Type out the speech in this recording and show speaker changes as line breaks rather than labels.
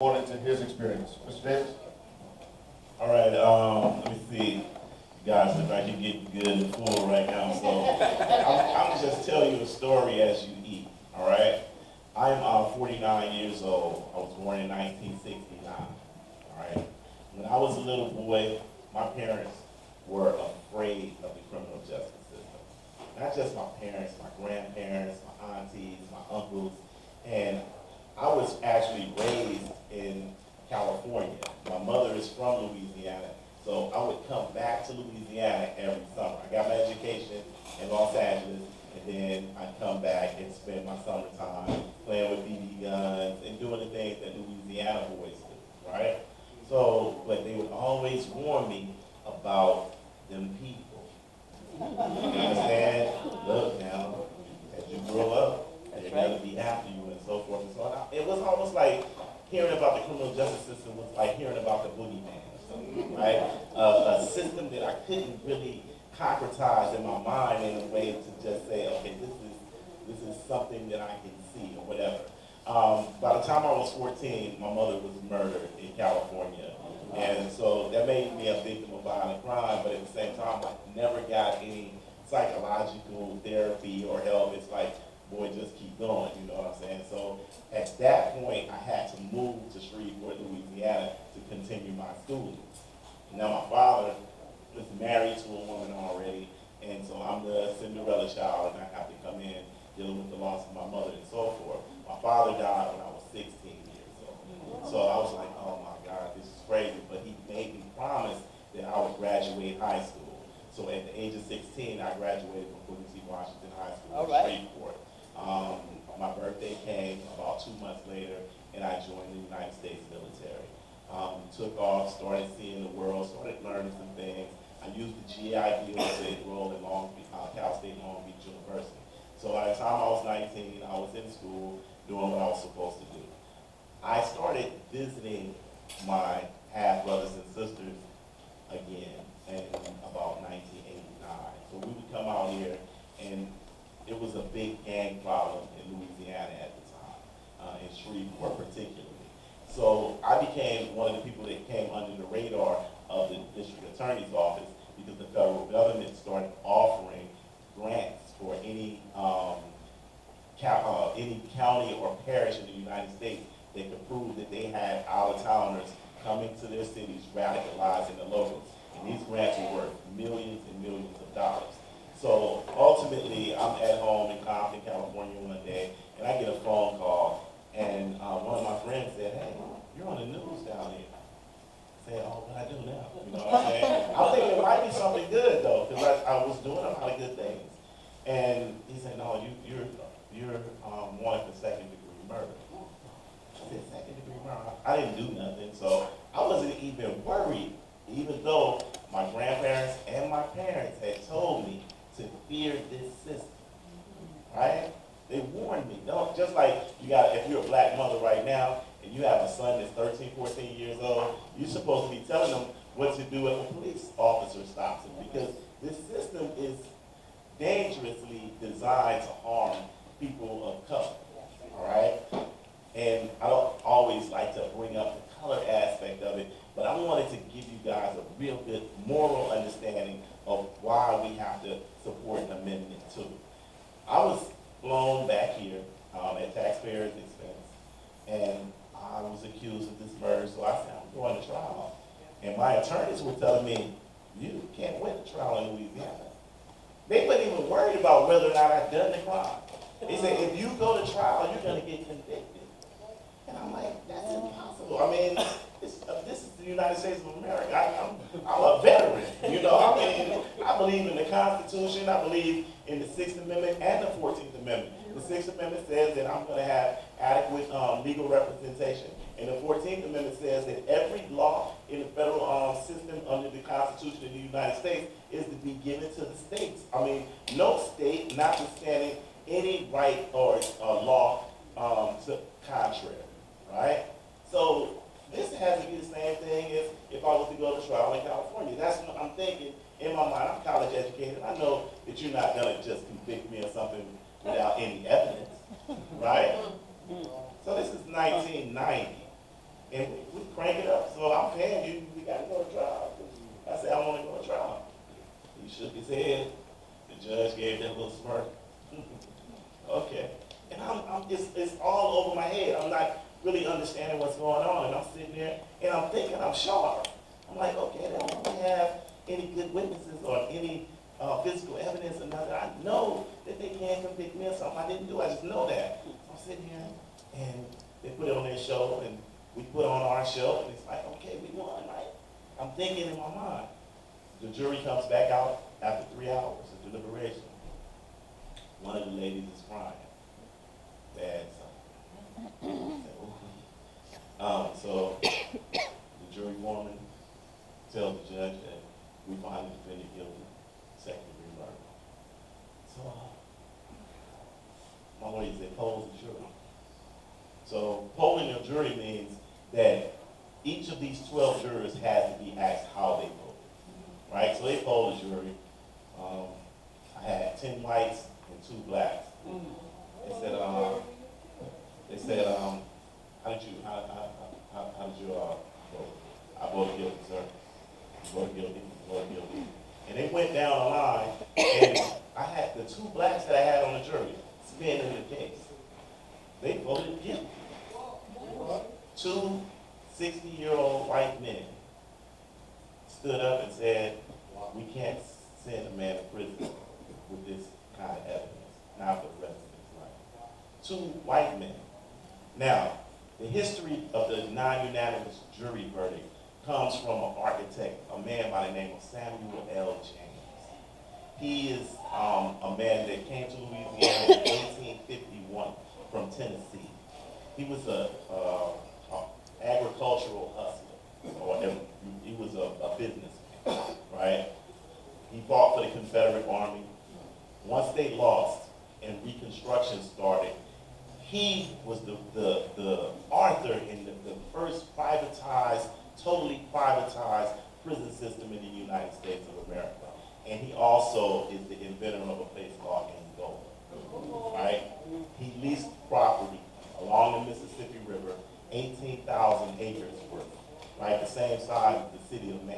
according to his experience. Mr. Davis?
All right, let me see. You guys look like you're getting good and full right now, so I'm gonna just tell you a story as you eat, all right? I'm 49 years old. I was born in 1969, all right? When I was a little boy, my parents were afraid of the criminal justice system. Not just my parents, my grandparents, my aunties, my uncles, and I was actually raised in California. My mother is from Louisiana, so I would come back to Louisiana every summer. I got my education in Los Angeles, and then I'd come back and spend my summertime playing with BB guns and doing the things that Louisiana boys do, right? So, but they would always warn me about them people. You understand? Look now, as you grow up, they're going to be after you and so forth and so on. It was almost like hearing about the criminal justice system was like hearing about the boogeyman or something, right? A system that I couldn't really concretize in my mind in a way to just say, okay, this is something that I can see or whatever. By the time I was 14, my mother was murdered in California. And so that made me a victim of violent crime, but at the same time, I never got any psychological therapy or help. It's like, boy, just keep going, you know what I'm saying? So at that point, I had to move to Shreveport, Louisiana to continue my schooling. Now my father was married to a woman already, and so I'm the Cinderella child, and I have to come in dealing with the loss of my mother and so forth. My father died when I was 16 years old. So I was like, oh my God, this is crazy. But he made me promise that I would graduate high school. So at the age of 16, I graduated from Booker T. Washington High School in Shreveport. My birthday came about 2 months later, and I joined the United States military. Took off, started seeing the world, started learning some things. I used the GI Bill to enroll in Cal State Long Beach University. So by the time I was 19, I was in school doing what I was supposed to do. I started visiting my half-brothers and sisters again in about 1989. So we would come out here, and it was a big gang problem in Louisiana at the time, in Shreveport particularly. So I became one of the people that came under the radar of the district attorney's office because the federal government started offering grants for any county or parish in the United States that could prove that they had out-of-towners coming to their cities, radicalizing the locals. And these grants were worth millions and millions of dollars. So ultimately, I'm at home in Compton, California one day, and I get a phone call, and one of my friends said, hey, you're on the news down here. I said, oh, what I do now? You know what I'm saying? I'm thinking it might be something good, though, because I was doing a lot of good things. And he said, no, you're wanted for second-degree murder. I said, second-degree murder? I didn't do nothing, so I wasn't even worried, even though my grandparents and my parents had told me to fear this system, right? They warned me. Don't, just like if you're a black mother right now and you have a son that's 13, 14 years old, you're supposed to be telling them what to do if a police officer stops them, because this system is dangerously designed to harm people of color, all right? And I don't always like to bring up the color aspect of it, but I wanted to give you guys a real good moral understanding of why we have to support an Amendment 2. I was flown back here at taxpayers' expense, and I was accused of this murder, so I said, I'm going to trial. And my attorneys were telling me, you can't win a trial in Louisiana. They weren't even worried about whether or not I'd done the crime. They said, if you go to trial, you're going to get convicted. And I'm like, that's impossible. I mean, this is the United States of America. I'm a veteran, you know. I mean, I believe in the Constitution. I believe in the 6th Amendment and the 14th Amendment. The 6th Amendment says that I'm going to have adequate legal representation. And the 14th Amendment says that every law in the federal system under the Constitution of the United States is to be given to the states. I mean, no state, notwithstanding any right or law to contrary, right? So this has to be the same thing as if I was to go to trial in California. That's what I'm thinking in my mind. I'm college educated. I know that you're not going to just convict me of something without any evidence, right? So this is 1990. and we crank it up. So I'm paying you. We got to go to trial. I said, I want to go to trial. He shook his head. The judge gave that little smirk. Okay. And it's all over my head. I'm not really understanding what's going on. And I'm sitting there and I'm thinking I'm sharp. I'm like, okay, they don't really have any good witnesses or any physical evidence or nothing. I know that they can't convict me of something I didn't do. I just know that. So I'm sitting here and they put it on their show and we put on our show and it's like, okay, we won, right? I'm thinking in my mind. The jury comes back out after 3 hours of deliberation. One of the ladies is crying. Bad something. So the jury foreman tells the judge that we find the defendant guilty, second-degree murder. So my lawyer said, poll the jury. So polling the jury means that each of these 12 jurors had to be asked how they voted, right? So they polled the jury. I had 10 whites and 2 blacks. They said, how did you vote? I voted guilty, sir. Voted guilty, voted guilty. And they went down the line, and I had the 2 blacks that I had on the jury spinning the case. They voted guilty. 2 60-year-old white men stood up and said, we can't send a man to prison with this kind of evidence, not for the rest of his life. 2 white men. Now, the history of the non-unanimous jury verdict comes from an architect, a man by the name of Samuel L. James. He is a man that came to Louisiana in 1851 from Tennessee. He was a agricultural hustler, or he was a businessman, right? He fought for the Confederate Army. Once they lost and Reconstruction started, he was the author in the first privatized, totally privatized prison system in the United States of America. And he also is the inventor of a place called Angola, right? He leased property along the Mississippi River, 18,000 acres worth, right? The same size as the city of Manhattan.